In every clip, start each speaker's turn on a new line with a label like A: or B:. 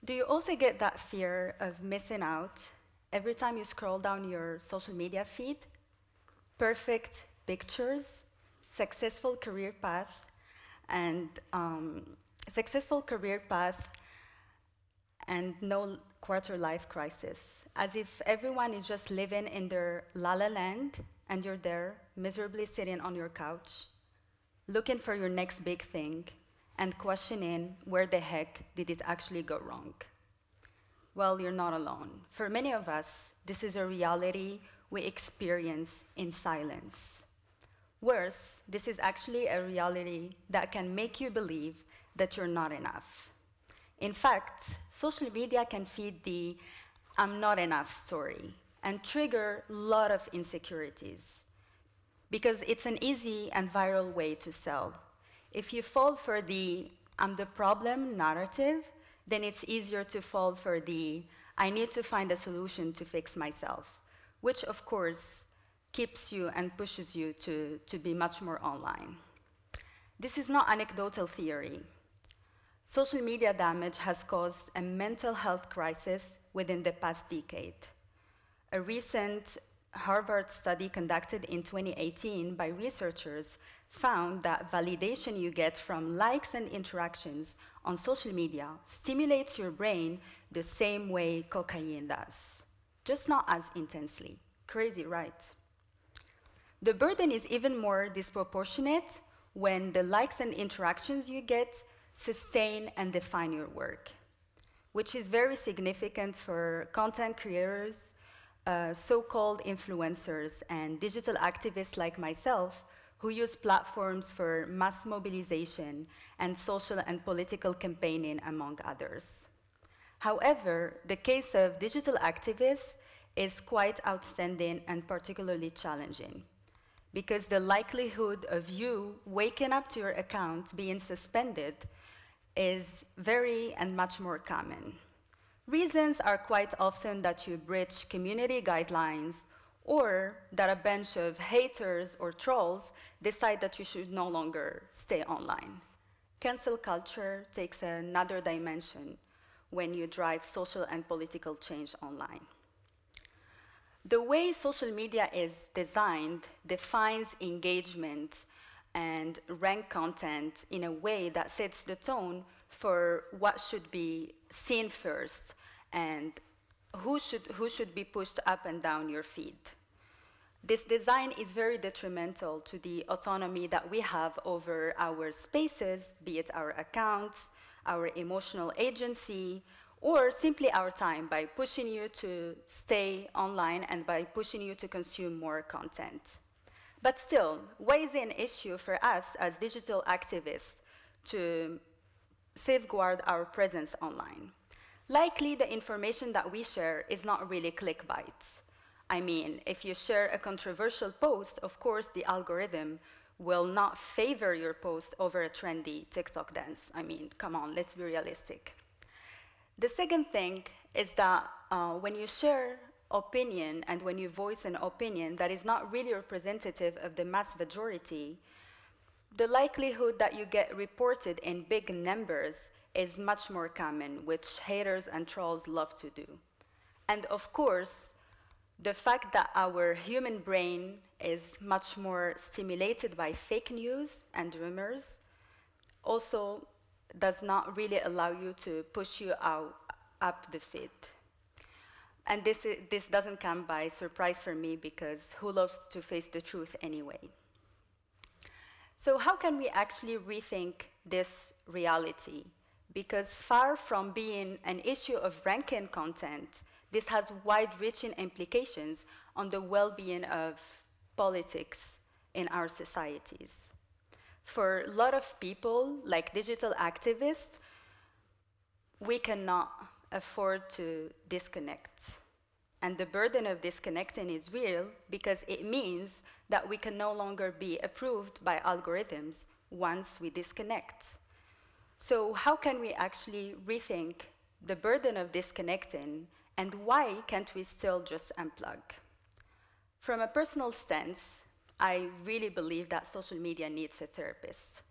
A: Do you also get that fear of missing out every time you scroll down your social media feed? Perfect pictures, successful career paths, and no quarter-life crisis, as if everyone is just living in their la-la land and you're there, miserably sitting on your couch, looking for your next big thing, and questioning where the heck did it actually go wrong. Well, you're not alone. For many of us, this is a reality we experience in silence. Worse, this is actually a reality that can make you believe that you're not enough. In fact, social media can feed the "I'm not enough" story and trigger a lot of insecurities because it's an easy and viral way to sell. If you fall for the "I'm the problem" narrative, then it's easier to fall for the "I need to find a solution to fix myself," which of course keeps you and pushes you to be much more online. This is not anecdotal theory. Social media damage has caused a mental health crisis within the past decade. A recent Harvard study conducted in 2018 by researchers found that validation you get from likes and interactions on social media stimulates your brain the same way cocaine does, just not as intensely. Crazy, right? The burden is even more disproportionate when the likes and interactions you get sustain and define your work, which is very significant for content creators, so-called influencers, and digital activists like myself who use platforms for mass mobilization and social and political campaigning, among others. However, the case of digital activists is quite outstanding and particularly challenging, because the likelihood of you waking up to your account being suspended is very and much more common. Reasons are quite often that you breach community guidelines or that a bunch of haters or trolls decide that you should no longer stay online. Cancel culture takes another dimension when you drive social and political change online. The way social media is designed defines engagement and rank content in a way that sets the tone for what should be seen first and who should be pushed up and down your feed. This design is very detrimental to the autonomy that we have over our spaces, be it our accounts, our emotional agency, or simply our time, by pushing you to stay online and by pushing you to consume more content. But still, why is it an issue for us as digital activists to safeguard our presence online? Likely, the information that we share is not really clickbait. I mean, if you share a controversial post, of course, the algorithm will not favor your post over a trendy TikTok dance. I mean, come on, let's be realistic. The second thing is that when you share opinion and when you voice an opinion that is not really representative of the mass majority, the likelihood that you get reported in big numbers is much more common, which haters and trolls love to do. And of course, the fact that our human brain is much more stimulated by fake news and rumors also does not really allow you to push you up the feed. And this doesn't come by surprise for me, because who loves to face the truth anyway? So how can we actually rethink this reality? Because far from being an issue of ranking content, this has wide-reaching implications on the well-being of politics in our societies. For a lot of people, like digital activists, we cannot afford to disconnect. And the burden of disconnecting is real, because it means that we can no longer be approved by algorithms once we disconnect. So how can we actually rethink the burden of disconnecting, and why can't we still just unplug? From a personal stance, I really believe that social media needs a therapist.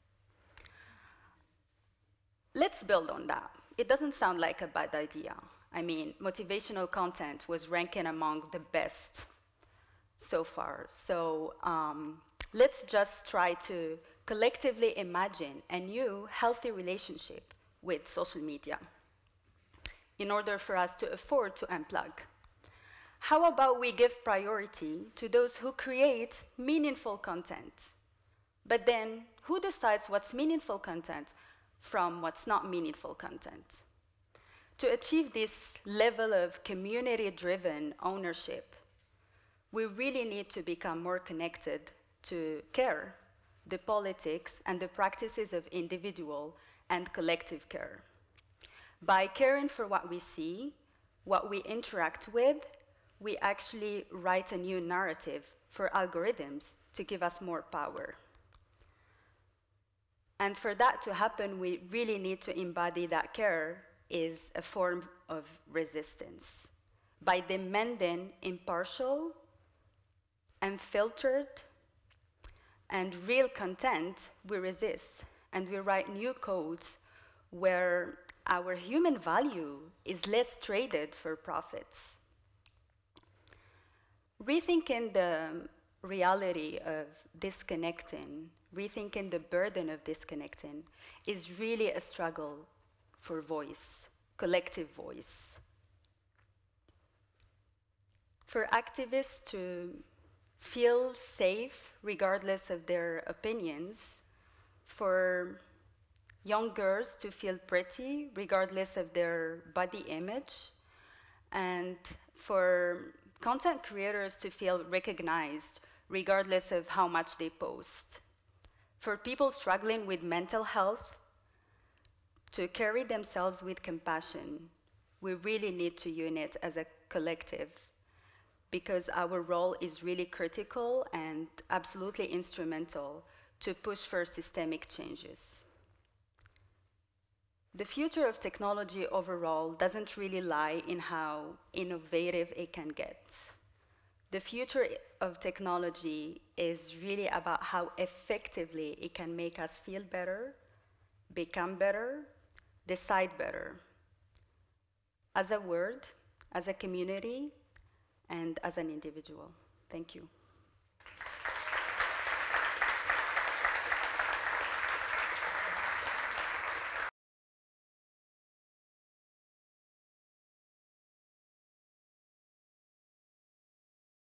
A: Let's build on that. it doesn't sound like a bad idea. I mean, motivational content was ranking among the best so far. So let's just try to collectively imagine a new healthy relationship with social media in order for us to afford to unplug. How about we give priority to those who create meaningful content? But then, who decides what's meaningful content from what's not meaningful content? To achieve this level of community-driven ownership, we really need to become more connected to care, the politics, and the practices of individual and collective care. By caring for what we see, what we interact with, we actually write a new narrative for algorithms to give us more power. And for that to happen, we really need to embody that care is a form of resistance. By demanding impartial, unfiltered, and real content, we resist, and we write new codes where our human value is less traded for profits. Rethinking the reality of disconnecting, rethinking the burden of disconnecting, is really a struggle for voice, collective voice. For activists to feel safe regardless of their opinions, for young girls to feel pretty regardless of their body image, and for content creators to feel recognized regardless of how much they post. For people struggling with mental health to carry themselves with compassion, we really need to unite as a collective, because our role is really critical and absolutely instrumental to push for systemic changes. The future of technology overall doesn't really lie in how innovative it can get. The future of technology is really about how effectively it can make us feel better, become better, decide better, as a world, as a community, and as an individual. Thank you.